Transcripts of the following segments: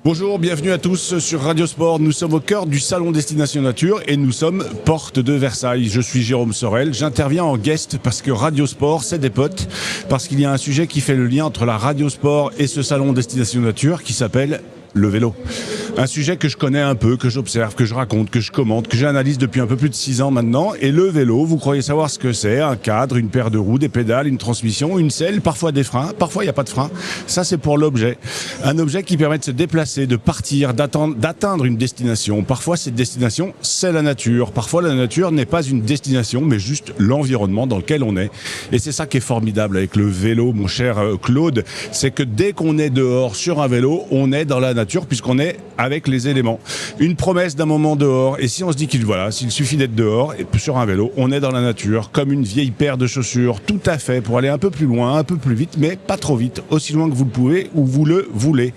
Bonjour, bienvenue à tous sur Radio Sport. Nous sommes au cœur du salon Destination Nature et nous sommes porte de Versailles. Je suis Jérôme Sorel, j'interviens en guest parce que Radio Sport, c'est des potes, parce qu'il y a un sujet qui fait le lien entre la Radio Sport et ce salon Destination Nature qui s'appelle le vélo. Un sujet que je connais un peu, que j'observe, que je raconte, que je commente, que j'analyse depuis un peu plus de 6 ans maintenant. Et le vélo, vous croyez savoir ce que c'est? Un cadre, une paire de roues, des pédales, une transmission, une selle, parfois des freins, parfois il n'y a pas de frein. Ça, c'est pour l'objet. Un objet qui permet de se déplacer, de partir, d'atteindre une destination. Parfois, cette destination, c'est la nature. Parfois, la nature n'est pas une destination, mais juste l'environnement dans lequel on est. Et c'est ça qui est formidable avec le vélo, mon cher Claude. C'est que dès qu'on est dehors sur un vélo, on est dans la nature puisqu'on est avec les éléments. Une promesse d'un moment dehors, et si on se dit s'il suffit d'être dehors et sur un vélo, on est dans la nature, comme une vieille paire de chaussures, tout à fait, pour aller un peu plus loin, un peu plus vite, mais pas trop vite, aussi loin que vous le pouvez ou vous le voulez.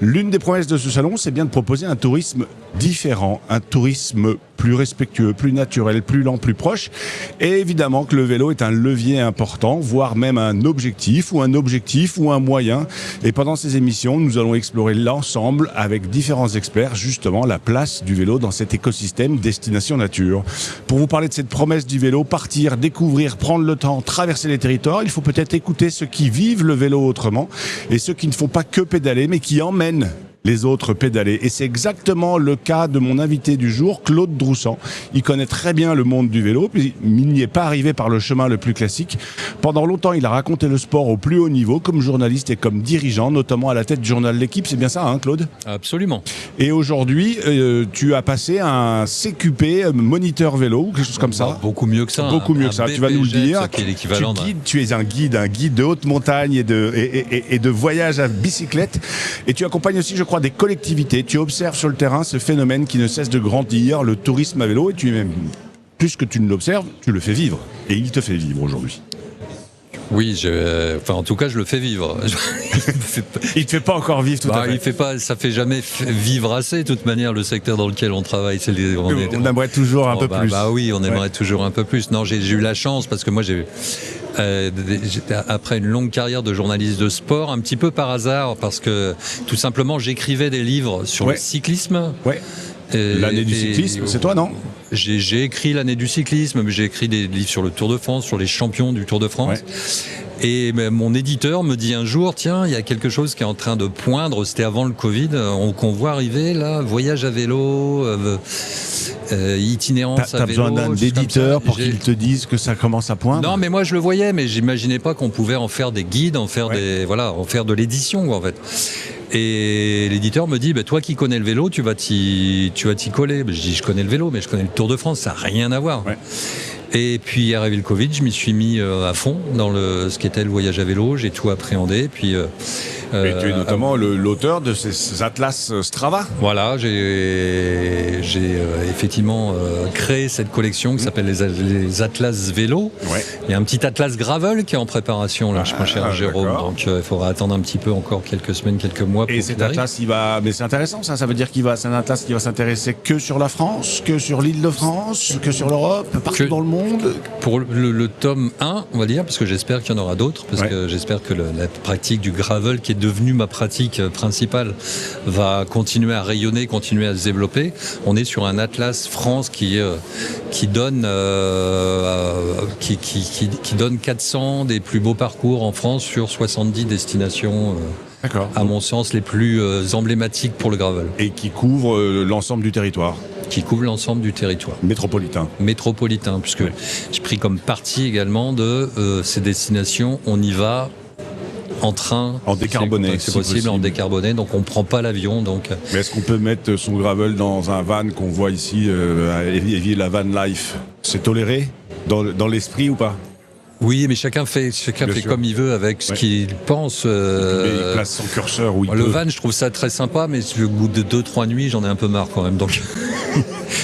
L'une des promesses de ce salon, c'est bien de proposer un tourisme différent, un tourisme plus respectueux, plus naturel, plus lent, plus proche. Et évidemment que le vélo est un levier important, voire même un objectif ou un moyen. Et pendant ces émissions, nous allons explorer l'ensemble avec différents experts, justement, la place du vélo dans cet écosystème Destination Nature. Pour vous parler de cette promesse du vélo, partir, découvrir, prendre le temps, traverser les territoires, il faut peut-être écouter ceux qui vivent le vélo autrement et ceux qui ne font pas que pédaler, mais qui emmènent les autres pédaler. Et c'est exactement le cas de mon invité du jour, Claude Droussant. Il connaît très bien le monde du vélo, puis il n'y est pas arrivé par le chemin le plus classique. Pendant longtemps, il a raconté le sport au plus haut niveau, comme journaliste et comme dirigeant, notamment à la tête du journal L'Équipe. C'est bien ça, hein, Claude ? Absolument. Et aujourd'hui, tu as passé un CQP, moniteur vélo, ou quelque chose comme ça. Beaucoup mieux que ça. Beaucoup mieux que ça. Tu vas nous le dire. Qui est l'équivalent tu es un guide de haute montagne et de voyage à bicyclette. Et tu accompagnes aussi, je crois, des collectivités. Tu observes sur le terrain ce phénomène qui ne cesse de grandir, le tourisme à vélo, et tu même plus que tu ne l'observes, tu le fais vivre. Et il te fait vivre aujourd'hui. Oui, en tout cas, je le fais vivre. Il te fait pas encore vivre tout à fait. Ça fait jamais vivre assez. De toute manière, le secteur dans lequel on travaille, on aimerait toujours un peu plus. Oui, on aimerait toujours un peu plus. Non, j'ai eu la chance parce que moi, après une longue carrière de journaliste de sport, un petit peu par hasard, parce que tout simplement, j'écrivais des livres sur le cyclisme. Ouais. L'année du cyclisme, c'est toi, non ? J'ai écrit l'année du cyclisme, mais j'ai écrit des livres sur le Tour de France, sur les champions du Tour de France. Ouais. Et mon éditeur me dit un jour, tiens, il y a quelque chose qui est en train de poindre, c'était avant le Covid, qu'on voit arriver là, voyage à vélo, itinérance à vélo. T'as besoin d'un éditeur pour qu'il te dise que ça commence à poindre ? Non, mais moi je le voyais, mais j'imaginais pas qu'on pouvait en faire des guides, en faire de l'édition, en fait. Et l'éditeur me dit, toi qui connais le vélo, tu vas t'y coller. Je dis, je connais le vélo, mais je connais le Tour de France, ça n'a rien à voir. Ouais. Et puis arrivé le Covid, je m'y suis mis à fond dans ce qu'était le voyage à vélo, j'ai tout appréhendé. Puis, et tu es notamment l'auteur de ces atlas Strava. Voilà, j'ai effectivement créé cette collection qui s'appelle les atlas vélo. Ouais. Il y a un petit atlas gravel qui est en préparation, là, mon cher Jérôme. Donc il faudra attendre un petit peu, encore quelques semaines, quelques mois. Et cet atlas, mais c'est intéressant ça veut dire c'est un atlas qui va s'intéresser que sur la France, que sur l'Île-de-France, que sur l'Europe, partout dans le monde. Pour le tome 1, on va dire, parce que j'espère qu'il y en aura d'autres, parce que j'espère que la pratique du gravel, qui est devenue ma pratique principale, va continuer à rayonner, continuer à se développer. On est sur un atlas France qui donne 400 des plus beaux parcours en France sur 70 destinations. À mon sens, les plus emblématiques pour le gravel. Et qui couvre l'ensemble du territoire. Qui couvre l'ensemble du territoire. Métropolitain, puisque j'ai pris comme partie également de ces destinations, on y va en train. En décarboné. C'est possible, en décarboné, donc on ne prend pas l'avion. Mais est-ce qu'on peut mettre son gravel dans un van qu'on voit ici, à Évier, la van life ? C'est toléré dans l'esprit ou pas ? Oui, mais chacun fait comme il veut avec ce qu'il pense. Il place son curseur où il peut. Le van, je trouve ça très sympa, mais au bout de 2-3 nuits, j'en ai un peu marre quand même. Donc.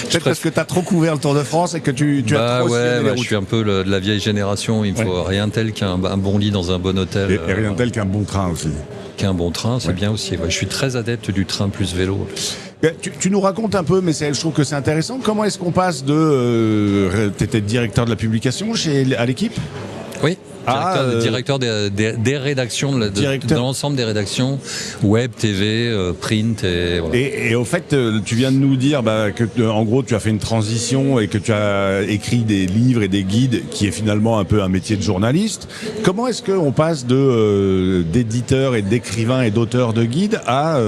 Peut-être parce que tu as trop couvert le Tour de France et que tu as trop je suis un peu de la vieille génération. Il me faut rien tel qu'un bon lit dans un bon hôtel. Et rien tel qu'un bon train aussi. Qu'un bon train, c'est bien aussi. Je suis très adepte du train plus vélo. Tu nous racontes un peu, mais je trouve que c'est intéressant. Comment est-ce qu'on passe tu étais directeur de la publication à l'Équipe ? Oui. Directeur des rédactions, de l'ensemble des rédactions, web, TV, print. Et au fait, tu viens de nous dire que, en gros, tu as fait une transition et que tu as écrit des livres et des guides qui est finalement un peu un métier de journaliste. Comment est-ce qu'on passe d'éditeur et d'écrivain et d'auteur de guides à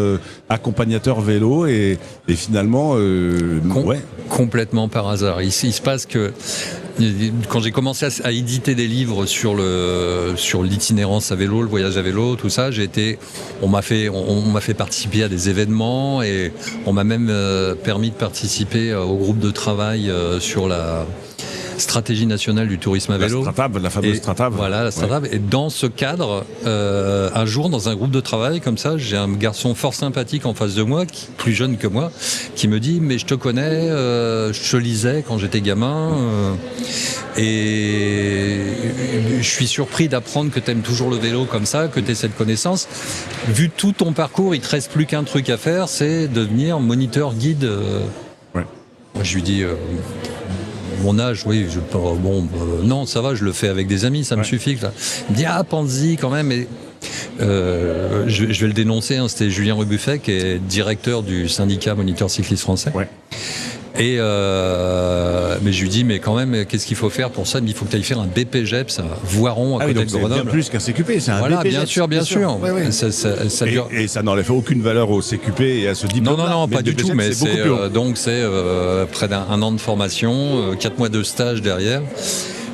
accompagnateur vélo et finalement... Complètement par hasard. Il se passe que quand j'ai commencé à éditer des livres sur l'itinérance à vélo, le voyage à vélo, tout ça, on m'a fait participer à des événements et on m'a même permis de participer au groupe de travail sur la stratégie nationale du tourisme à vélo. La fameuse Stratab. Voilà, la Stratab. Ouais. Et dans ce cadre, un jour, dans un groupe de travail comme ça, j'ai un garçon fort sympathique en face de moi, plus jeune que moi, qui me dit « Mais je te connais, je te lisais quand j'étais gamin. Et je suis surpris d'apprendre que tu aimes toujours le vélo comme ça, que tu aies cette connaissance. Vu tout ton parcours, il te reste plus qu'un truc à faire, c'est devenir moniteur guide. » Ouais. Moi, je lui dis... mon âge, oui, non, ça va, je le fais avec des amis, ça me suffit. Là. Il me dit, pense-y quand même. Et, je vais le dénoncer, c'était Julien Rebuffet, qui est directeur du syndicat Moniteur Cycliste Français. Ouais. Et mais je lui dis, mais quand même, qu'est-ce qu'il faut faire pour ça? Il faut que tu ailles faire un BPGEPS à Voiron, à côté de Grenoble. C'est bien plus qu'un CQP, c'est un BPGEPS. Bien sûr. Ouais, ouais. Ça dure... et ça n'enlève aucune valeur au CQP et à ce diplôme. Non, pas du tout, mais c'est près d'un an de formation, 4 mois de stage derrière.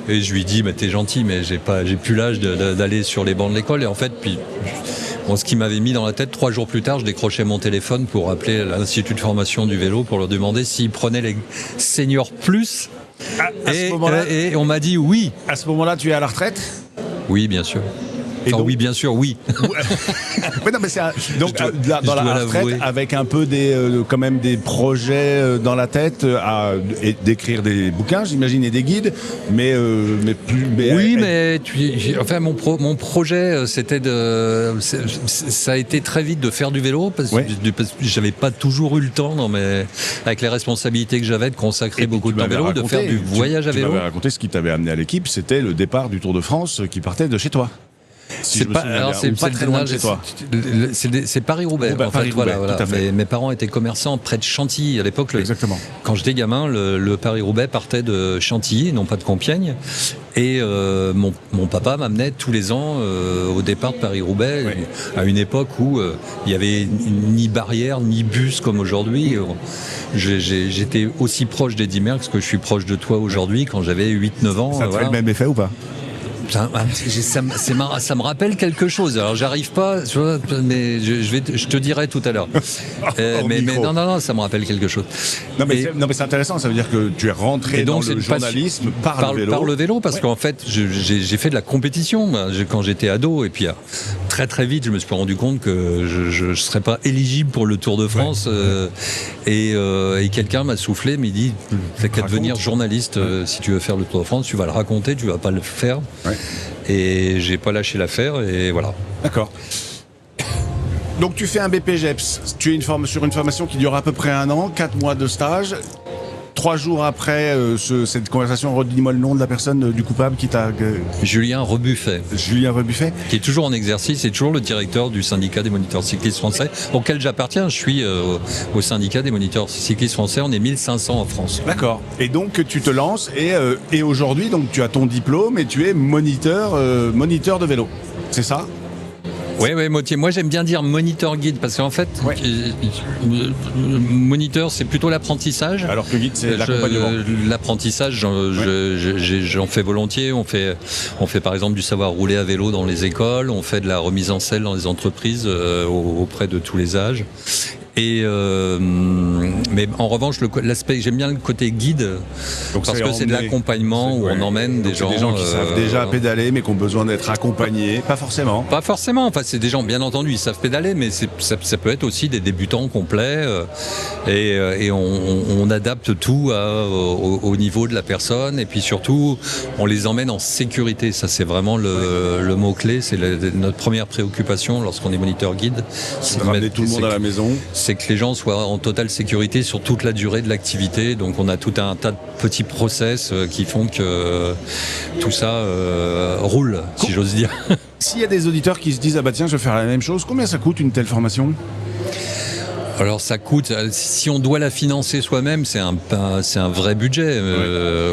Et je lui dis, mais t'es gentil, mais j'ai plus l'âge d'aller sur les bancs de l'école. Et en fait, ce qui m'avait mis dans la tête, 3 jours plus tard, je décrochais mon téléphone pour appeler l'Institut de formation du vélo pour leur demander s'ils prenaient les seniors plus. Et on m'a dit oui. À ce moment-là, tu es à la retraite ? Oui, bien sûr. Oui, bien sûr, oui. Mais non, mais donc dans la retraite, avec un peu quand même des projets dans la tête, d'écrire des bouquins, j'imagine, et des guides, mais plus. Mon projet, c'était ça a été très vite de faire du vélo parce que j'avais pas toujours eu le temps, avec les responsabilités que j'avais, de consacrer beaucoup de temps au vélo, de faire du voyage à vélo. Tu m'avais raconté ce qui t'avait amené à l'équipe, c'était le départ du Tour de France qui partait de chez toi. C'est très loin de chez toi. C'est Paris-Roubaix. Mes parents étaient commerçants près de Chantilly à l'époque. Exactement. Quand j'étais gamin, le Paris-Roubaix partait de Chantilly, non pas de Compiègne. Et mon papa m'amenait tous les ans au départ de Paris-Roubaix, à une époque où il n'y avait ni barrière, ni bus comme aujourd'hui. J'étais aussi proche d'Eddy Merckx que je suis proche de toi aujourd'hui quand j'avais 8-9 ans. Ça te fait le même effet ou pas ? Ça me rappelle quelque chose. Alors j'arrive pas, mais je te dirai tout à l'heure. Mais non, ça me rappelle quelque chose. Non mais c'est intéressant. Ça veut dire que tu es rentré dans le journalisme par le vélo. Par le vélo, parce qu'en fait, j'ai fait de la compétition quand j'étais ado, et puis très très vite, je me suis rendu compte que je serais pas éligible pour le Tour de France. Et quelqu'un m'a soufflé, m'a dit, t'as qu'à devenir journaliste si tu veux faire le Tour de France. Tu vas le raconter, tu vas pas le faire. Et j'ai pas lâché l'affaire et voilà. D'accord. Donc tu fais un BPGEPS, tu es sur une formation qui dure à peu près 1 an, 4 mois de stage. 3 jours après cette conversation, redis-moi le nom de la personne, du coupable qui t'a... Julien Rebuffet. Julien Rebuffet. Qui est toujours en exercice, et toujours le directeur du syndicat des moniteurs cyclistes français, auquel j'appartiens. Je suis au syndicat des moniteurs cyclistes français, on est 1500 en France. D'accord. Et donc tu te lances, et aujourd'hui, donc, tu as ton diplôme et tu es moniteur de vélo. C'est ça ? Oui, moi j'aime bien dire moniteur guide parce qu'en fait, moniteur c'est plutôt l'apprentissage. Alors que guide c'est l'accompagnement. L'apprentissage, j'en fais volontiers. On fait par exemple du savoir rouler à vélo dans les écoles, on fait de la remise en selle dans les entreprises auprès de tous les âges. Mais en revanche, l'aspect, j'aime bien le côté guide, donc parce que c'est de l'accompagnement où on emmène des gens qui savent déjà pédaler mais qui ont besoin d'être accompagnés. Pas forcément. Pas forcément. Enfin, c'est des gens, bien entendu, ils savent pédaler, mais ça peut être aussi des débutants complets. Et on adapte tout au niveau de la personne. Et puis surtout, on les emmène en sécurité. Ça, c'est vraiment le mot-clé. C'est notre première préoccupation lorsqu'on est moniteur guide. C'est de ramener tout le monde à la maison. c'est que les gens soient en totale sécurité sur toute la durée de l'activité. Donc on a tout un tas de petits process qui font que tout ça roule, si j'ose dire. S'il y a des auditeurs qui se disent « Ah bah tiens, je vais faire la même chose », combien ça coûte une telle formation ? Alors ça coûte, si on doit la financer soi-même, c'est un vrai budget.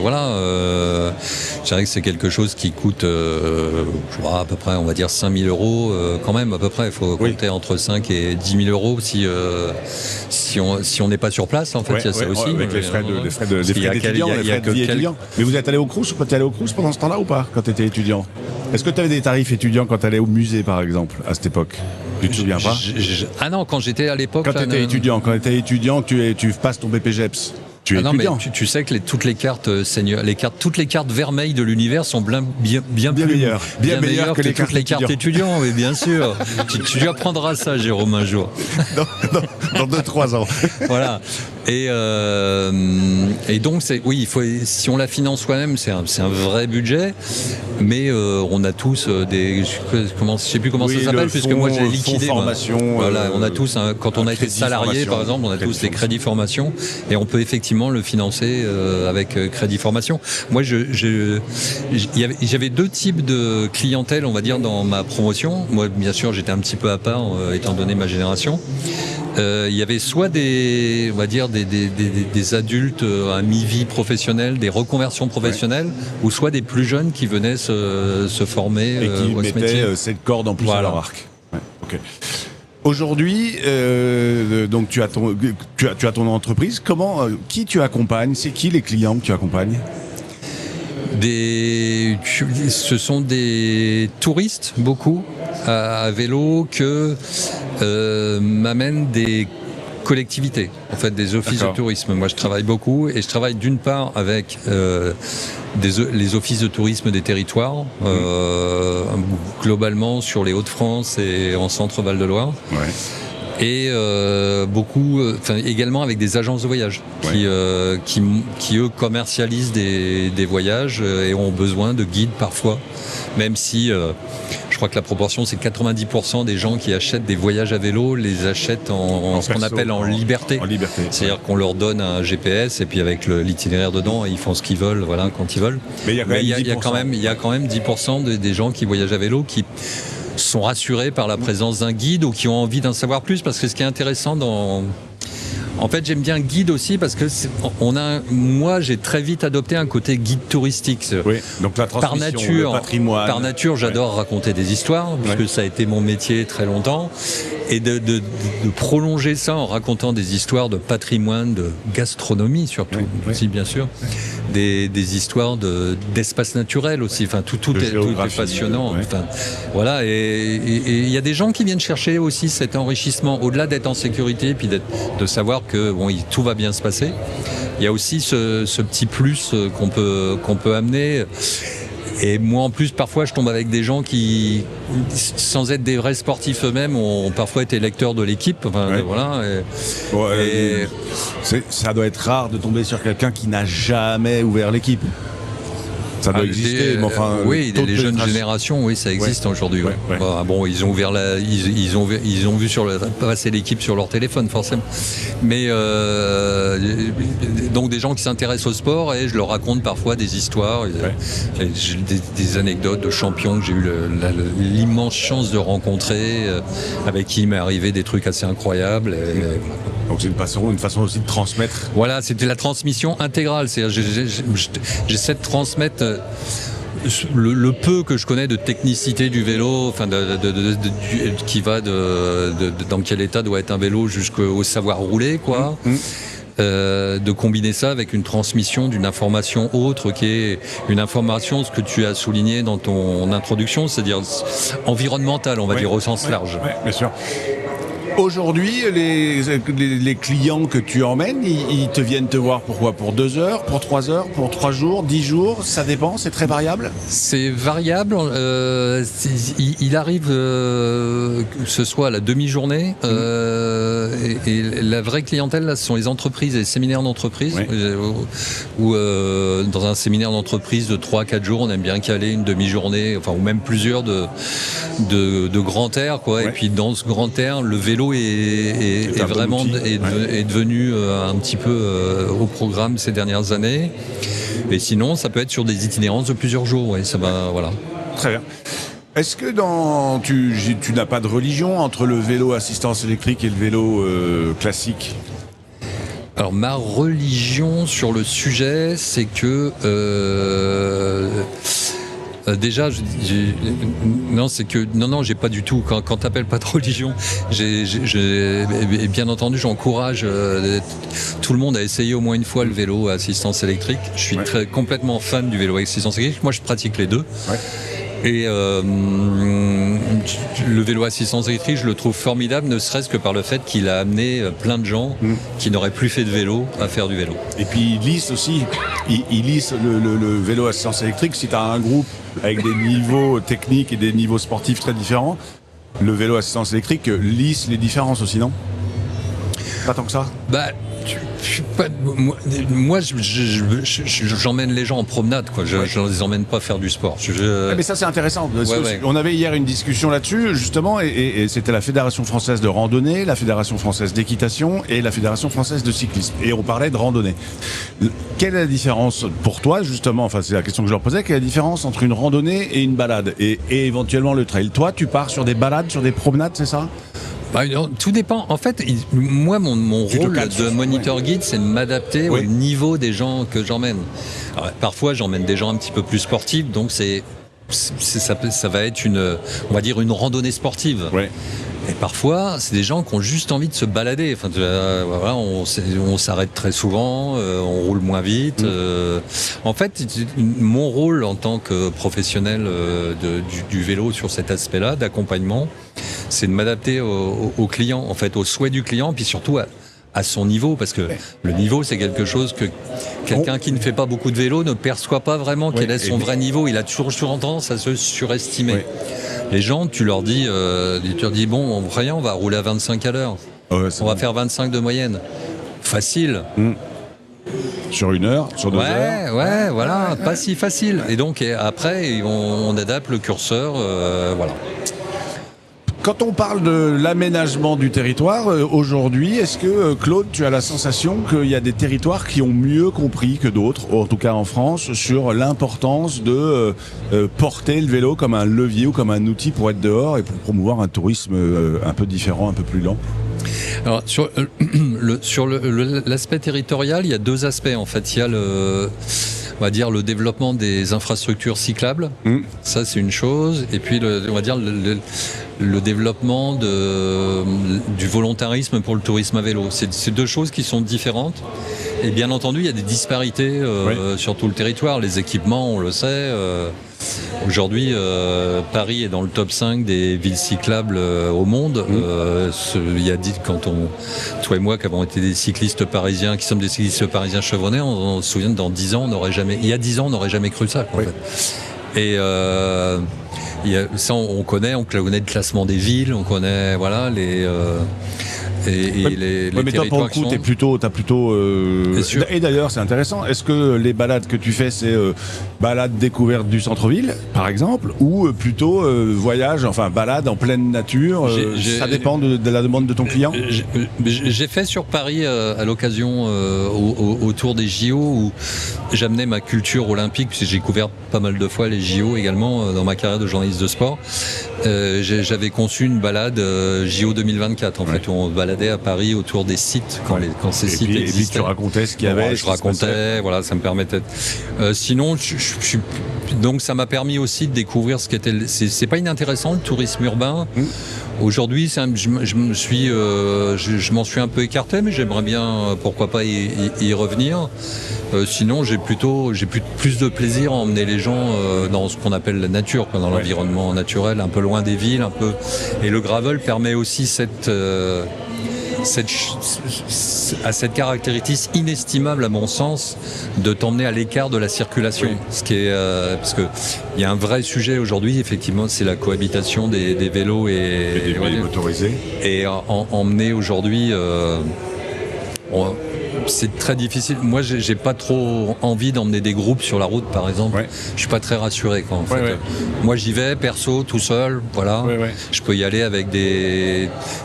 Voilà, je dirais que c'est quelque chose qui coûte à peu près, on va dire 5 000 euros quand même, à peu près. Il faut compter entre 5 et 10 000 euros si on n'est pas sur place, en fait, il y a ça aussi. Avec les frais d'étudiant, les frais de vie étudiant. Mais vous êtes allé au Crous, ou pas allé au Crous pendant ce temps-là ou pas, quand tu étais étudiant ? Est-ce que tu avais des tarifs étudiants quand tu allais au musée, par exemple, à cette époque ? Tu te souviens pas ? Ah non, quand j'étais à l'époque... Quand tu étais étudiant, tu passes ton BPGEPS. Tu es étudiant. Mais tu sais que toutes les cartes toutes les cartes vermeilles de l'univers sont bien meilleures que toutes les cartes étudiants, mais bien sûr. tu apprendras ça, Jérôme, un jour. Dans 2-3 ans. Voilà. Et donc si on la finance soi-même, c'est un vrai budget, mais on a tous je sais plus comment ça s'appelle, puisque moi j'ai liquidé. Formation. Voilà, on a tous quand on a été salarié, par exemple, on a tous des crédits formation, et on peut effectivement le financer avec crédit formation. Moi, j'avais 2 types de clientèle, on va dire, dans ma promotion. Moi, bien sûr, j'étais un petit peu à part, étant donné ma génération. Il y avait soit des adultes à mi-vie professionnelle, des reconversions professionnelles, ou soit des plus jeunes qui venaient se former et qui mettaient cette corde en plus à leur arc. Ouais, okay. Aujourd'hui, donc tu as ton entreprise. Qui tu accompagnes ? C'est qui les clients que tu accompagnes ? Ce sont des touristes, beaucoup, à vélo, que m'amènent des collectivités, en fait, des offices de tourisme. Moi, je travaille beaucoup, et je travaille d'une part avec les offices de tourisme des territoires, globalement sur les Hauts-de-France et en Centre-Val de Loire. Ouais. Et également avec des agences de voyage qui eux commercialisent des voyages et ont besoin de guides parfois, même si je crois que la proportion c'est 90% des gens qui achètent des voyages à vélo les achètent en ce qu'on appelle en liberté. C'est-à-dire qu'on leur donne un GPS et puis avec l'itinéraire dedans, ils font ce qu'ils veulent, voilà, quand ils veulent. Mais il y a quand même 10% des gens qui voyagent à vélo qui sont rassurés par la présence d'un guide ou qui ont envie d'en savoir plus, parce que ce qui est intéressant en fait, j'aime bien guide aussi parce que moi, j'ai très vite adopté un côté guide touristique. Oui, donc la transmission, le patrimoine. Par nature, j'adore raconter des histoires, puisque ça a été mon métier très longtemps. Et de prolonger ça en racontant des histoires de patrimoine, de gastronomie surtout, aussi bien sûr, des histoires d'espace naturel aussi. Enfin, tout est passionnant. Enfin, voilà. Et il y a des gens qui viennent chercher aussi cet enrichissement, au-delà d'être en sécurité, puis de savoir que tout va bien se passer. Il y a aussi ce petit plus qu'on peut amener. Et moi, en plus, parfois, je tombe avec des gens qui, sans être des vrais sportifs eux-mêmes, ont parfois été lecteurs de l'équipe. Enfin, voilà. Ça doit être rare de tomber sur quelqu'un qui n'a jamais ouvert l'équipe. Ça doit exister, mais enfin... Oui, les jeunes générations, oui, ça existe aujourd'hui. Bon, ils ont ouvert ils ont vu passer l'équipe sur leur téléphone, forcément. Mais donc des gens qui s'intéressent au sport, et je leur raconte parfois des histoires, des anecdotes de champions que j'ai eu l'immense chance de rencontrer, avec qui il m'est arrivé des trucs assez incroyables. Donc c'est une façon aussi de transmettre. Voilà, c'était la transmission intégrale. C'est-à-dire, j'essaie de transmettre le peu que je connais de technicité du vélo, enfin qui va dans quel état doit être un vélo jusqu'au savoir rouler, quoi. De combiner ça avec une transmission d'une information autre, qui est une information, ce que tu as souligné dans ton introduction, c'est-à-dire environnementale, on va dire au sens large. Oui, bien sûr. Aujourd'hui, les clients que tu emmènes, ils te viennent te voir pour quoi ? Pour 2 heures, pour 3 heures, pour 3 jours, 10 jours ? Ça dépend, c'est très variable ? C'est variable. Il arrive que ce soit à la demi-journée. Et la vraie clientèle, là, ce sont les entreprises et les séminaires d'entreprise. Où dans un séminaire d'entreprise de 3-4 jours, on aime bien caler une demi-journée, ou même plusieurs de grand air, quoi. Et puis dans ce grand air, le vélo vélo est un bon vraiment outil. est devenu un petit peu au programme ces dernières années. Et sinon, ça peut être sur des itinérances de plusieurs jours. Ouais, ça va, voilà. Très bien. Est-ce que tu n'as pas de religion entre le vélo assistance électrique et le vélo classique ? Alors ma religion sur le sujet, c'est que déjà, j'ai pas du tout. Quand t'appelles pas de religion, bien entendu, j'encourage tout le monde à essayer au moins une fois le vélo à assistance électrique. Je suis complètement fan du vélo à assistance électrique. Moi, je pratique les deux. Ouais. Et le vélo assistance électrique, je le trouve formidable, ne serait-ce que par le fait qu'il a amené plein de gens qui n'auraient plus fait de vélo à faire du vélo. Et puis il lisse aussi, il lisse le vélo assistance électrique. Si tu as un groupe avec des niveaux techniques et des niveaux sportifs très différents, le vélo assistance électrique lisse les différences aussi, non ? Pas tant que ça ? Moi, j'emmène les gens en promenade, quoi. Je les emmène pas faire du sport. Mais ça, c'est intéressant. On avait hier une discussion là-dessus, justement, et c'était la Fédération française de randonnée, la Fédération française d'équitation et la Fédération française de cyclisme. Et on parlait de randonnée. Quelle est la différence pour toi, justement, enfin, c'est la question que je leur posais, quelle est la différence entre une randonnée et une balade et éventuellement le trail ? Toi, tu pars sur des balades, sur des promenades, c'est ça ? Tout dépend. En fait, moi, mon rôle de moniteur guide, c'est de m'adapter au niveau des gens que j'emmène. Alors, parfois, j'emmène des gens un petit peu plus sportifs, donc ça va être on va dire une randonnée sportive. Ouais. Et parfois, c'est des gens qui ont juste envie de se balader. Enfin, voilà, on s'arrête très souvent, on roule moins vite. En fait, mon rôle en tant que professionnel du vélo sur cet aspect-là, d'accompagnement, c'est de m'adapter au client, en fait, aux souhaits du client, puis surtout à son niveau, parce que le niveau, c'est quelque chose que quelqu'un qui ne fait pas beaucoup de vélo ne perçoit pas vraiment quel est son vrai niveau. Il a toujours tendance à se surestimer. Ouais. Les gens, tu leur dis bon, on va rouler à 25 à l'heure. On va faire 25 de moyenne. Facile. Sur 1 heure, sur 2 heures. Ouais, voilà, pas si facile. Et donc, après, on adapte le curseur, voilà. Quand on parle de l'aménagement du territoire, aujourd'hui, est-ce que, Claude, tu as la sensation qu'il y a des territoires qui ont mieux compris que d'autres, en tout cas en France, sur l'importance de porter le vélo comme un levier ou comme un outil pour être dehors et pour promouvoir un tourisme un peu différent, un peu plus lent ? Alors, sur l'aspect territorial, il y a 2 aspects, en fait. Il y a on va dire le développement des infrastructures cyclables, ça c'est une chose, et puis on va dire le développement du volontarisme pour le tourisme à vélo. C'est 2 choses qui sont différentes, et bien entendu il y a des disparités sur tout le territoire. Les équipements, on le sait, aujourd'hui Paris est dans le top 5 des villes cyclables au monde. Il y a toi et moi qui avons été des cyclistes parisiens, qui sommes des cyclistes parisiens chevronnés, on se souvient, il y a 10 ans on n'aurait jamais cru ça, en fait. Et ça, on connaît le classement des villes, on connaît les mais toi, pour le coup, t'as plutôt. Et d'ailleurs, c'est intéressant. Est-ce que les balades que tu fais, c'est balade découverte du centre-ville, par exemple, ou plutôt balade en pleine nature ça dépend de la demande de ton client. J'ai fait sur Paris à l'occasion autour des JO où j'amenais ma culture olympique, puisque j'ai couvert pas mal de fois les JO également dans ma carrière de journaliste de sport. J'avais conçu une balade JO 2024 en fait, où on baladait à Paris autour des sites quand ces sites existaient. Et puis tu racontais ce qu'il y avait. Je racontais, ça me permettait. Sinon, donc ça m'a permis aussi de découvrir ce qu'était. C'est pas inintéressant le tourisme urbain. Aujourd'hui, je m'en suis un peu écarté, mais j'aimerais bien, pourquoi pas, y revenir. Sinon, j'ai plus de plaisir à emmener les gens dans ce qu'on appelle la nature, dans l'environnement naturel, un peu loin des villes, Et le gravel permet aussi cette caractéristique inestimable à mon sens de t'emmener à l'écart de la circulation. Ce qui est parce que il y a un vrai sujet aujourd'hui, effectivement, c'est la cohabitation des vélos et des vélos motorisés. Et emmener aujourd'hui c'est très difficile. Moi, j'ai pas trop envie d'emmener des groupes sur la route, par exemple. Ouais. Je suis pas très rassuré, quoi, en fait. Ouais. Moi, j'y vais perso, tout seul, voilà. Ouais. Je peux y aller avec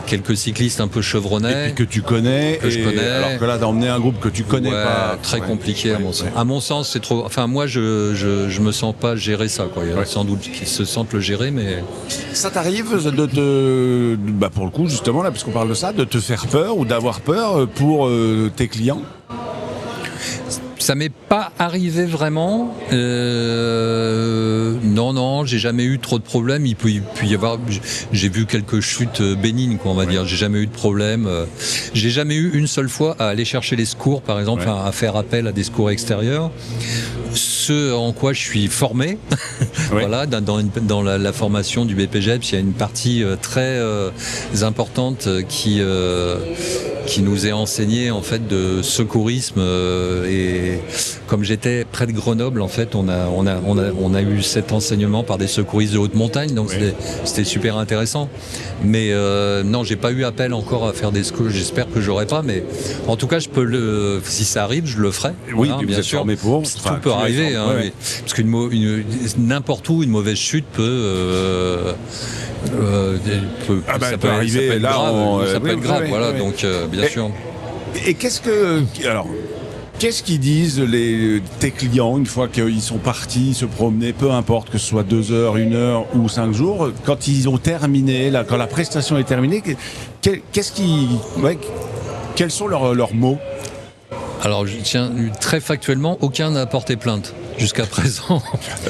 quelques cyclistes un peu chevronnés. Et puis que tu connais. Que je connais. Alors que là, d'emmener un groupe que tu connais pas. Très compliqué à mon sens. Ouais. À mon sens, c'est trop. Enfin, moi, je me sens pas gérer ça, quoi. Il y a sans doute qui se sentent le gérer, mais. Ça t'arrive pour le coup, justement, là, puisqu'on parle de ça, de te faire peur ou d'avoir peur pour tes clients? Ça m'est pas arrivé vraiment. Non, j'ai jamais eu trop de problèmes. Il peut y avoir. J'ai vu quelques chutes bénignes, quoi, on va dire. J'ai jamais eu de problème. J'ai jamais eu une seule fois à aller chercher les secours, par exemple, à faire appel à des secours extérieurs. Ce en quoi je suis formé, voilà, dans la formation du BPGEPS, il y a une partie très importante qui nous est enseignée en fait de secourisme et comme j'étais près de Grenoble, en fait, on a eu cet enseignement par des secouristes de haute montagne, donc c'était super intéressant. Mais non, j'ai pas eu appel encore à faire des secours. J'espère que j'aurai pas, mais en tout cas, si ça arrive, je le ferai. Oui, voilà, bien sûr. Pour. Tout peut arriver, hein, oui. Parce que n'importe où, une mauvaise chute peut. Ça peut arriver. Ça peut être grave, voilà. Donc, bien sûr. Et qu'est-ce qu'ils disent tes clients une fois qu'ils sont partis se promener, peu importe que ce soit 2 heures, 1 heure ou 5 jours, quand ils ont terminé, quand la prestation est terminée, quels sont leurs mots? Alors, très factuellement, aucun n'a porté plainte jusqu'à présent.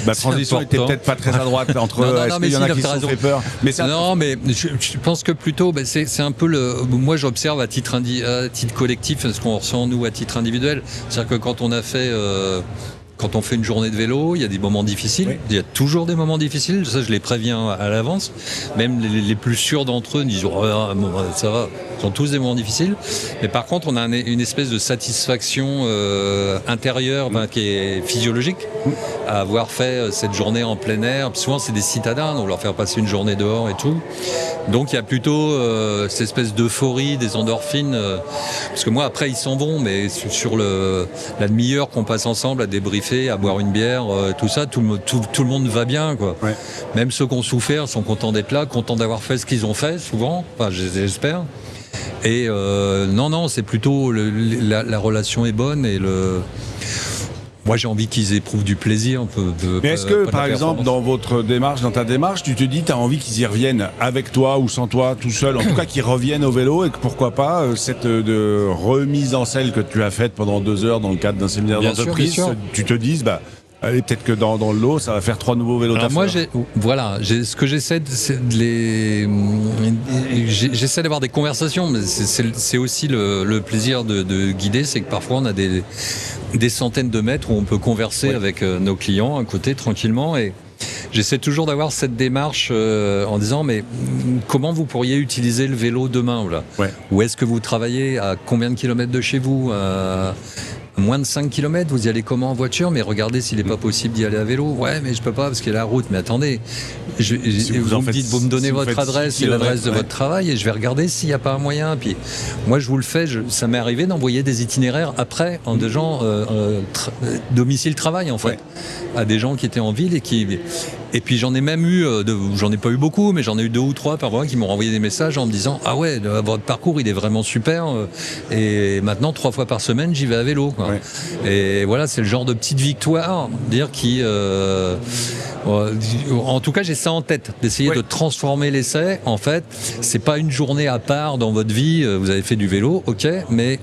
Ma transition était peut-être pas très à droite entre. Est-ce qu'il y en a qui se sont fait peur? Non, mais je pense que plutôt, c'est un peu moi, j'observe à titre collectif ce qu'on ressent nous à titre individuel. C'est-à-dire que quand on fait une journée de vélo, il y a des moments difficiles. Oui. Il y a toujours des moments difficiles. Ça, je les préviens à l'avance. Même les plus sûrs d'entre eux disent ça va. Ce sont tous des moments difficiles. Mais par contre, on a une espèce de satisfaction intérieure qui est physiologique à avoir fait cette journée en plein air. Souvent, c'est des citadins. On leur fait passer une journée dehors et tout. Donc, il y a plutôt cette espèce d'euphorie, des endorphines. Parce que moi, après, ils s'en vont. Mais sur la demi-heure qu'on passe ensemble à débriefer, à boire une bière, tout ça, tout le monde va bien, quoi. Ouais. Même ceux qui ont souffert sont contents d'être là, contents d'avoir fait ce qu'ils ont fait, souvent. Enfin, j'espère. Et non, c'est plutôt la relation est bonne et moi j'ai envie qu'ils éprouvent du plaisir. Mais est-ce que par exemple dans ta démarche, tu te dis tu as envie qu'ils y reviennent avec toi ou sans toi, tout seul, en tout cas qu'ils reviennent au vélo et que pourquoi pas cette remise en selle que tu as faite pendant 2 heures dans le cadre d'un séminaire d'entreprise, tu te dises allez, peut-être que dans le lot, ça va faire 3 nouveaux vélos. Alors moi, ce que j'essaie, j'essaie d'avoir des conversations, mais c'est aussi le plaisir de guider, c'est que parfois on a des centaines de mètres où on peut converser avec nos clients à côté tranquillement et j'essaie toujours d'avoir cette démarche en disant mais comment vous pourriez utiliser le vélo demain là ? Où est-ce que vous travaillez ? À combien de kilomètres de chez vous ? Moins de 5 km, vous y allez comment en voiture? Mais regardez s'il n'est pas possible d'y aller à vélo. Ouais, mais je peux pas parce qu'il y a la route. Mais attendez, vous me donnez votre adresse et l'adresse de votre travail et je vais regarder s'il n'y a pas un moyen. Puis moi, je vous le fais. Ça m'est arrivé d'envoyer des itinéraires après en des gens domicile-travail en fait, à des gens qui étaient en ville et puis j'en ai même eu, j'en ai pas eu beaucoup, mais j'en ai eu 2 ou 3 par mois qui m'ont renvoyé des messages en me disant ah ouais, votre parcours il est vraiment super et maintenant 3 fois par semaine j'y vais à vélo. Quoi. Et voilà, c'est le genre de petite victoire, dire qui, en tout cas j'ai ça en tête, d'essayer de transformer l'essai. En fait, c'est pas une journée à part dans votre vie. Vous avez fait du vélo, ok, mais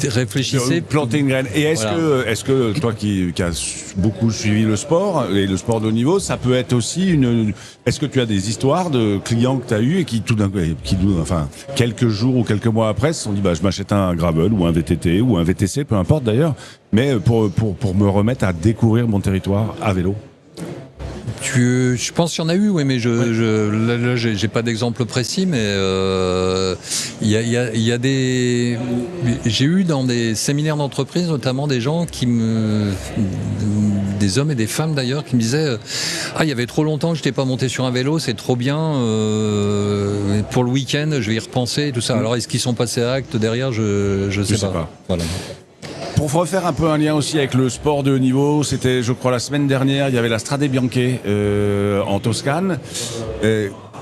réfléchissez, planter une graine. Et est-ce que toi qui as beaucoup suivi le sport et le sport de haut niveau, ça peut être aussi est-ce que tu as des histoires de clients que tu as eu et qui tout d'un coup, quelques jours ou quelques mois après se sont dit je m'achète un gravel ou un VTT ou un VTC, peu importe d'ailleurs, mais pour me remettre à découvrir mon territoire à vélo? Je pense qu'il y en a eu, oui, mais là, j'ai pas d'exemple précis, mais il y a j'ai eu dans des séminaires d'entreprise notamment des gens des hommes et des femmes d'ailleurs qui me disaient il y avait trop longtemps que je n'étais pas monté sur un vélo, c'est trop bien, pour le week-end je vais y repenser, tout ça. Alors est-ce qu'ils sont passés à acte derrière, je sais pas. Voilà. Pour refaire un peu un lien aussi avec le sport de haut niveau, c'était, je crois, la semaine dernière, il y avait la Strade Bianche en Toscane.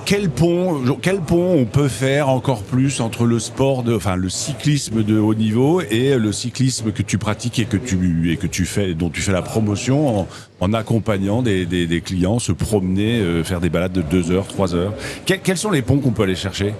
Quel pont on peut faire encore plus entre le cyclisme de haut niveau et le cyclisme que tu pratiques et que tu fais, dont tu fais la promotion en accompagnant des clients se promener, faire des balades de 2 heures, 3 heures. Quels sont les ponts qu'on peut aller chercher ?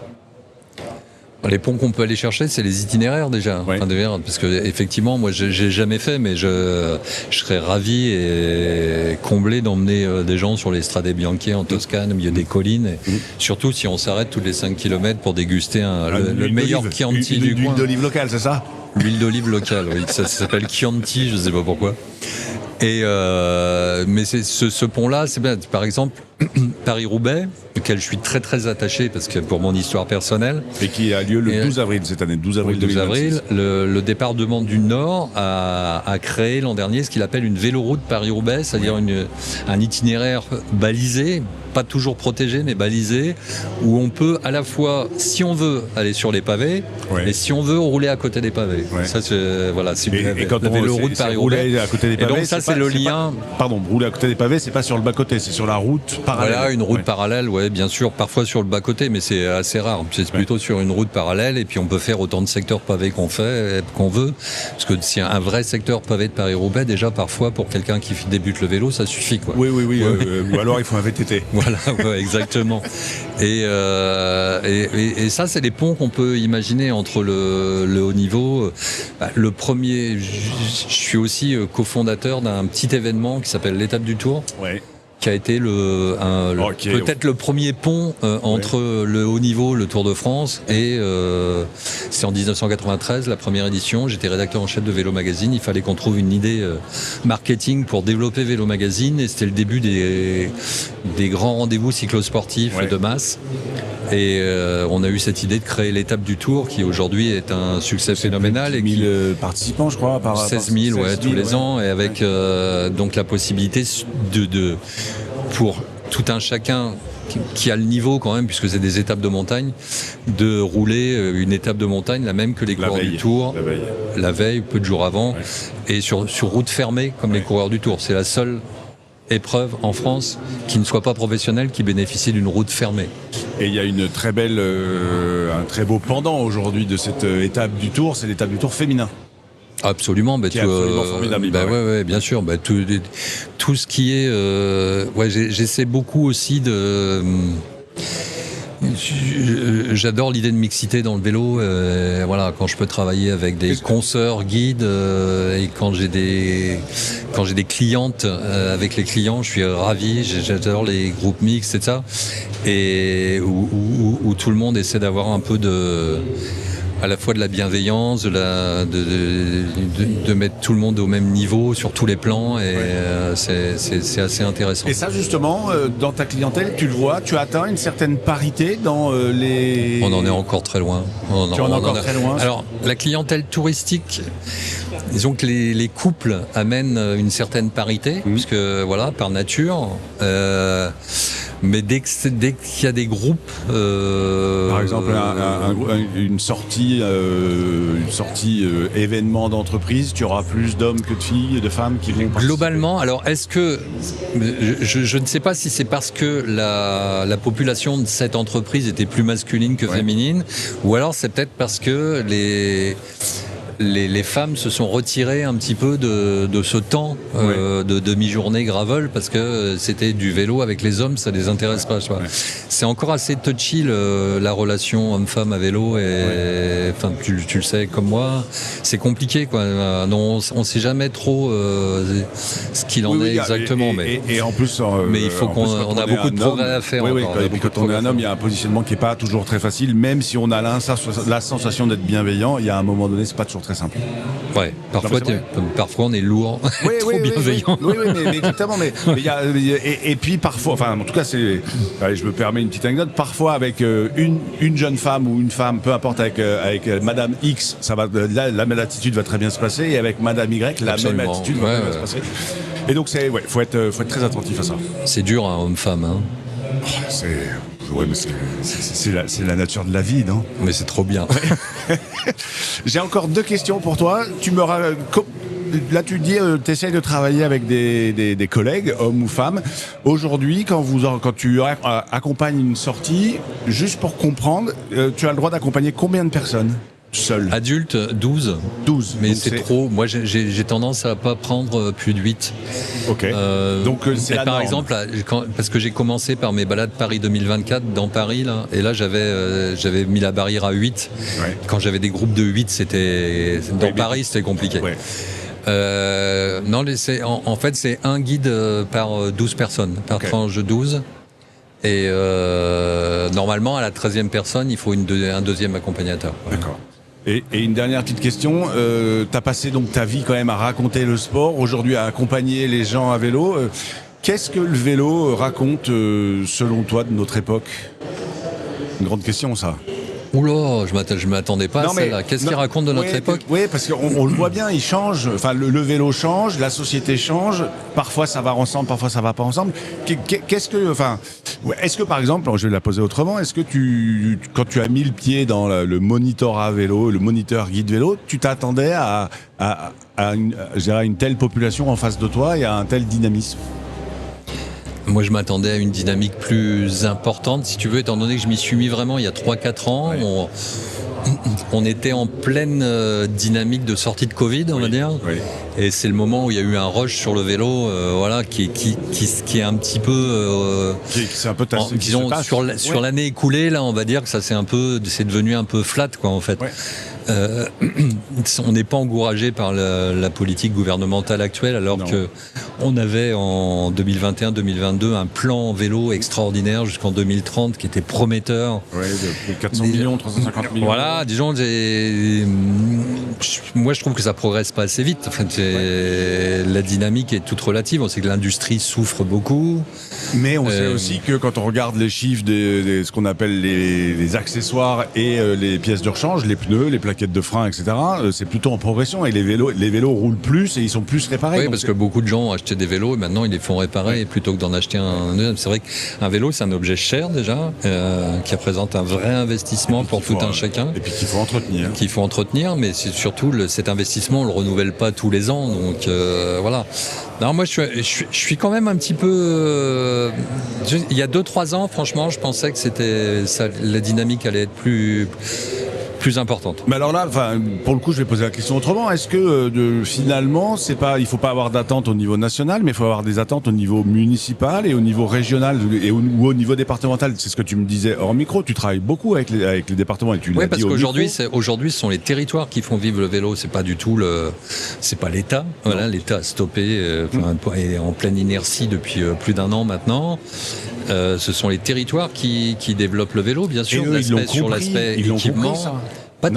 Les ponts qu'on peut aller chercher, c'est les itinéraires déjà. Ouais. Parce que effectivement, moi, j'ai jamais fait, mais je serais ravi et comblé d'emmener des gens sur les Strade Bianche en Toscane, au milieu des collines. Et surtout si on s'arrête tous les 5 km pour déguster le meilleur Chianti du coin. L'huile d'olive locale, c'est ça ? L'huile d'olive locale, oui. Ça s'appelle Chianti, je sais pas pourquoi. Mais ce pont-là, c'est bien. Par exemple, Paris-Roubaix, auquel je suis très très attaché parce que pour mon histoire personnelle. Et qui a lieu le 12 avril cette année, 12 avril 2026. Le département du Nord a créé l'an dernier ce qu'il appelle une véloroute Paris-Roubaix, c'est-à-dire un itinéraire balisé, pas toujours protégé mais balisé, où on peut à la fois, si on veut, aller sur les pavés, et si on veut, rouler à côté des pavés. Ouais. Ça, c'est et quand la véloroute Paris-Roubaix. À côté des pavés, et donc ça, c'est le lien. Rouler à côté des pavés, c'est pas sur le bas-côté, c'est sur la route parallèle. Voilà, une route parallèle, ouais, bien sûr, parfois sur le bas-côté, mais c'est assez rare. C'est plutôt sur une route parallèle, et puis on peut faire autant de secteurs pavés qu'on veut. Parce que si un vrai secteur pavé de Paris-Roubaix, déjà, parfois, pour quelqu'un qui débute le vélo, ça suffit, quoi. Oui. Ou alors il faut un VTT. Voilà, ouais, exactement. Et ça, c'est les ponts qu'on peut imaginer entre le haut niveau. Le premier, je suis aussi cofondateur d'un petit événement qui s'appelle l'Étape du Tour. Ouais. Qui a été peut-être le premier pont entre le haut niveau, le Tour de France, et c'est en 1993, la première édition. J'étais rédacteur en chef de Vélo Magazine. Il fallait qu'on trouve une idée marketing pour développer Vélo Magazine, et c'était le début des grands rendez-vous cyclosportifs de masse. Et on a eu cette idée de créer l'étape du Tour, qui aujourd'hui est un succès phénoménal. 10 000 participants, je crois, 16 000, tous les ans, et avec donc la possibilité pour tout un chacun qui a le niveau quand même, puisque c'est des étapes de montagne, de rouler une étape de montagne, la même que les coureurs du Tour, la veille, peu de jours avant, et sur route fermée, comme les coureurs du Tour. C'est la seule épreuve en France qui ne soit pas professionnelle, qui bénéficie d'une route fermée. Et il y a un très beau pendant aujourd'hui de cette étape du Tour, c'est l'étape du Tour féminin. Absolument, absolument formidable. Ouais, bien sûr. Tout ce qui est, j'essaie beaucoup aussi de. J'adore l'idée de mixité dans le vélo. Quand je peux travailler avec des consoeurs, guides, et quand j'ai des clientes avec les clients, je suis ravi. J'adore les groupes mixtes et ça, et où tout le monde essaie d'avoir un peu à la fois de la bienveillance, de mettre tout le monde au même niveau sur tous les plans, et c'est assez intéressant. Et ça, justement, dans ta clientèle, tu le vois, tu as atteint une certaine parité dans les... On en est encore très loin. Très loin. Alors, la clientèle touristique, disons que les couples amènent une certaine parité, puisque par nature... mais dès qu'il y a des groupes, par exemple une sortie événement d'entreprise, tu auras plus d'hommes que de filles et de femmes qui vont participer. Globalement, alors est-ce que je ne sais pas si c'est parce que la population de cette entreprise était plus masculine que féminine, ou alors c'est peut-être parce que les femmes se sont retirées un petit peu de ce temps de demi-journée gravel, parce que c'était du vélo avec les hommes, ça les intéresse pas. C'est encore assez touchy la relation homme-femme à vélo, et tu le sais comme moi, c'est compliqué, quoi. On sait jamais trop ce qu'il en est exactement, et en plus mais il faut qu'on a beaucoup de progrès à faire. Et puis quand on est un homme, il y a un positionnement qui est pas toujours très facile, même si on a la sensation d'être bienveillant, il y a un moment donné, c'est pas toujours très simple. Ouais, parfois on est lourd, trop bienveillant. Oui, mais exactement. Mais il y a, et puis parfois, enfin en tout cas, allez, je me permets une petite anecdote. Parfois avec une jeune femme ou une femme, peu importe, avec Madame X, ça va, la même attitude va très bien se passer, et avec Madame Y, la même attitude va très bien se passer. Et donc faut être très attentif à ça. C'est dur, hein, homme-femme. Hein. Ouais, mais c'est la nature de la vie, non? Mais c'est trop bien. J'ai encore 2 questions pour toi. Là, tu dis, tu essayes de travailler avec des collègues, hommes ou femmes. Aujourd'hui, quand tu accompagnes une sortie, juste pour comprendre, tu as le droit d'accompagner combien de personnes? Seul. Adulte, 12. 12. Mais c'est trop. Moi, j'ai tendance à pas prendre plus de 8. Ok. Donc, c'est la par norme. exemple, parce que j'ai commencé par mes balades Paris 2024 dans Paris, là, et là, j'avais mis la barrière à 8. Ouais. Quand j'avais des groupes de 8, Paris, c'était compliqué. Ouais. Non, en fait, c'est un guide par 12 personnes, par tranche de 12. Et normalement, à la 13e personne, il faut un deuxième accompagnateur. D'accord. Et une dernière petite question, tu as passé donc ta vie quand même à raconter le sport, aujourd'hui à accompagner les gens à vélo. Qu'est-ce que le vélo raconte selon toi de notre époque? Une grande question, ça. Oula, je m'attendais pas à celle-là. Qu'est-ce qu'il raconte de notre époque? Oui, parce qu'on le voit bien, il change. Enfin, le vélo change, la société change. Parfois, ça va ensemble, parfois, ça va pas ensemble. Est-ce que, par exemple, je vais la poser autrement, est-ce que quand tu as mis le pied dans le monitorat vélo, le moniteur guide vélo, tu t'attendais à une telle population en face de toi et à un tel dynamisme? Moi, je m'attendais à une dynamique plus importante, si tu veux, étant donné que je m'y suis mis vraiment il y a 3-4 ans. Ouais. On était en pleine dynamique de sortie de Covid, on va dire. Oui. Et c'est le moment où il y a eu un rush sur le vélo, qui est un petit peu... c'est un peu disons, sur l'année écoulée, là, on va dire que c'est devenu un peu flat, quoi, en fait. Ouais. On n'est pas encouragé par la politique gouvernementale actuelle, alors qu'on avait en 2021-2022 un plan vélo extraordinaire jusqu'en 2030 qui était prometteur. Oui, de 400 millions, 350 millions. Voilà, disons, moi je trouve que ça progresse pas assez vite. En fait, la dynamique est toute relative. On sait que l'industrie souffre beaucoup. Mais on sait aussi que quand on regarde les chiffres de ce qu'on appelle les accessoires et les pièces de rechange, les pneus, les plaquettes de frein, etc., c'est plutôt en progression, et les vélos roulent plus et ils sont plus réparés. Oui, parce que beaucoup de gens ont acheté des vélos et maintenant ils les font réparer plutôt que d'en acheter un deuxième. C'est vrai qu'un vélo, c'est un objet cher déjà, qui représente un vrai investissement pour tout un chacun. Et puis qu'il faut entretenir. Qu'il faut entretenir, mais c'est surtout cet investissement, on le renouvelle pas tous les ans, donc voilà. Non, moi je suis quand même un petit peu... il y a 2-3 ans, franchement, je pensais que la dynamique allait être plus importante. Mais alors là, pour le coup, je vais poser la question autrement. Est-ce que finalement, il faut pas avoir d'attente au niveau national, mais il faut avoir des attentes au niveau municipal et au niveau régional ou au niveau départemental? C'est ce que tu me disais hors micro. Tu travailles beaucoup avec les départements et tu l'as dit. Oui, parce qu'aujourd'hui, ce sont les territoires qui font vivre le vélo. C'est pas du tout c'est pas l'État. Voilà, l'État a stoppé, est en pleine inertie depuis plus d'1 an maintenant. Ce sont les territoires qui développent le vélo, bien sûr, sur l'aspect équipement. Pas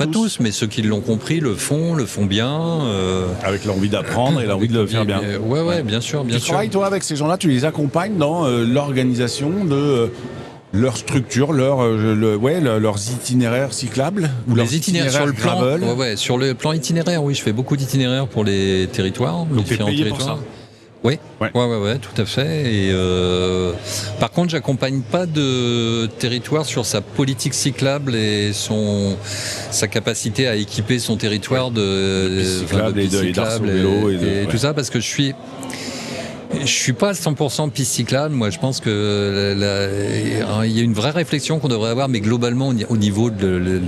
tous, mais ceux qui l'ont compris le font bien. Avec l'envie d'apprendre et l'envie de le faire bien. Ouais, bien sûr. Tu travailles, toi, avec ces gens-là, tu les accompagnes dans l'organisation de leur structure, leurs itinéraires cyclables ou les itinéraires sur le plan. Sur le plan itinéraire, oui, je fais beaucoup d'itinéraires pour les territoires. Donc tu es payé pour ça? Oui, ouais, tout à fait. Et par contre, j'accompagne pas de territoire sur sa politique cyclable et sa capacité à équiper son territoire de cyclables et tout ça, parce que je suis pas à 100% piste cyclable. Moi, je pense que il y a une vraie réflexion qu'on devrait avoir, mais globalement au niveau de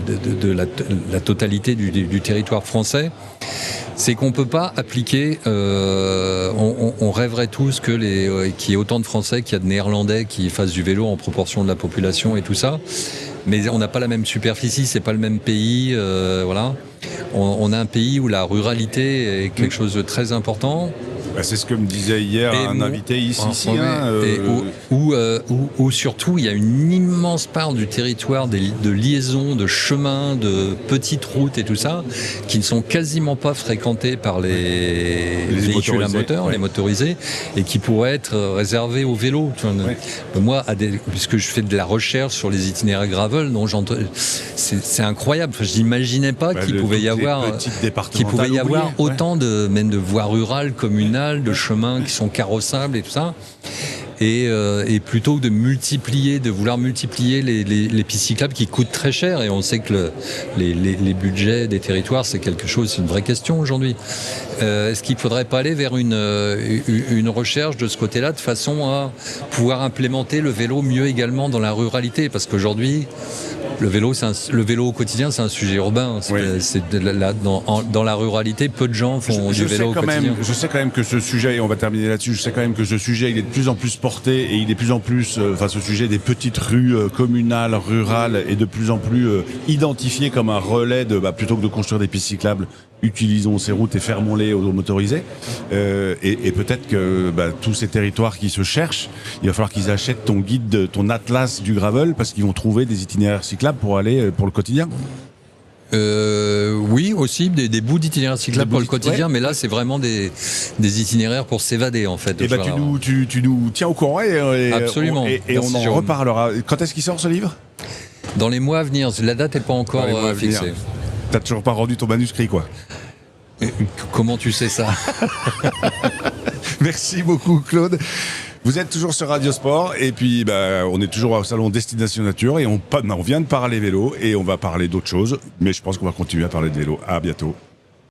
la totalité du territoire français. C'est qu'on peut pas appliquer. On rêverait tous qu'il y ait autant de Français qu'il y a de Néerlandais qui fassent du vélo en proportion de la population et tout ça. Mais on n'a pas la même superficie, c'est pas le même pays. Voilà. On a un pays où la ruralité est quelque chose de très important. C'est ce que me disait hier un invité ici. Où surtout il y a une immense part du territoire de liaison, de chemins, de petites routes et tout ça, qui ne sont quasiment pas fréquentés par les véhicules à moteur, les motorisés, et qui pourraient être réservés au vélo. Moi, puisque je fais de la recherche sur les itinéraires gravel, c'est incroyable. Je n'imaginais pas qu'il pouvait y avoir autant même de voies rurales, communales, de chemins qui sont carrossables et tout ça. Et plutôt que de vouloir multiplier les pistes cyclables qui coûtent très cher, et on sait que les budgets des territoires, c'est une vraie question aujourd'hui. Est-ce qu'il ne faudrait pas aller vers une recherche de ce côté-là, de façon à pouvoir implémenter le vélo mieux également dans la ruralité? Parce qu'aujourd'hui, le vélo au quotidien, c'est un sujet urbain. Dans la ruralité, peu de gens font du vélo au quotidien. Je sais quand même que ce sujet, et on va terminer là-dessus, je sais quand même que ce sujet, il est de plus en plus porté, et il est de plus en plus, ce sujet des petites rues communales, rurales, est de plus en plus identifié comme un relais plutôt que de construire des pistes cyclables, utilisons ces routes et fermons-les aux motorisés. Et peut-être que tous ces territoires qui se cherchent, il va falloir qu'ils achètent ton guide, ton atlas du gravel, parce qu'ils vont trouver des itinéraires cyclables pour aller pour le quotidien. Oui, aussi des bouts d'itinéraires cyclables pour le quotidien, mais là c'est vraiment des itinéraires pour s'évader en fait. Et tu nous tiens au courant absolument. Et on en reparlera. Quand est-ce qu'il sort ce livre? Dans les mois à venir. La date n'est pas encore fixée. T'as toujours pas rendu ton manuscrit, quoi. Comment tu sais ça? Merci beaucoup, Claude. Vous êtes toujours sur Radio Sport, et puis on est toujours au salon Destination Nature, et on vient de parler vélo, et on va parler d'autres choses, mais je pense qu'on va continuer à parler de vélo. À bientôt.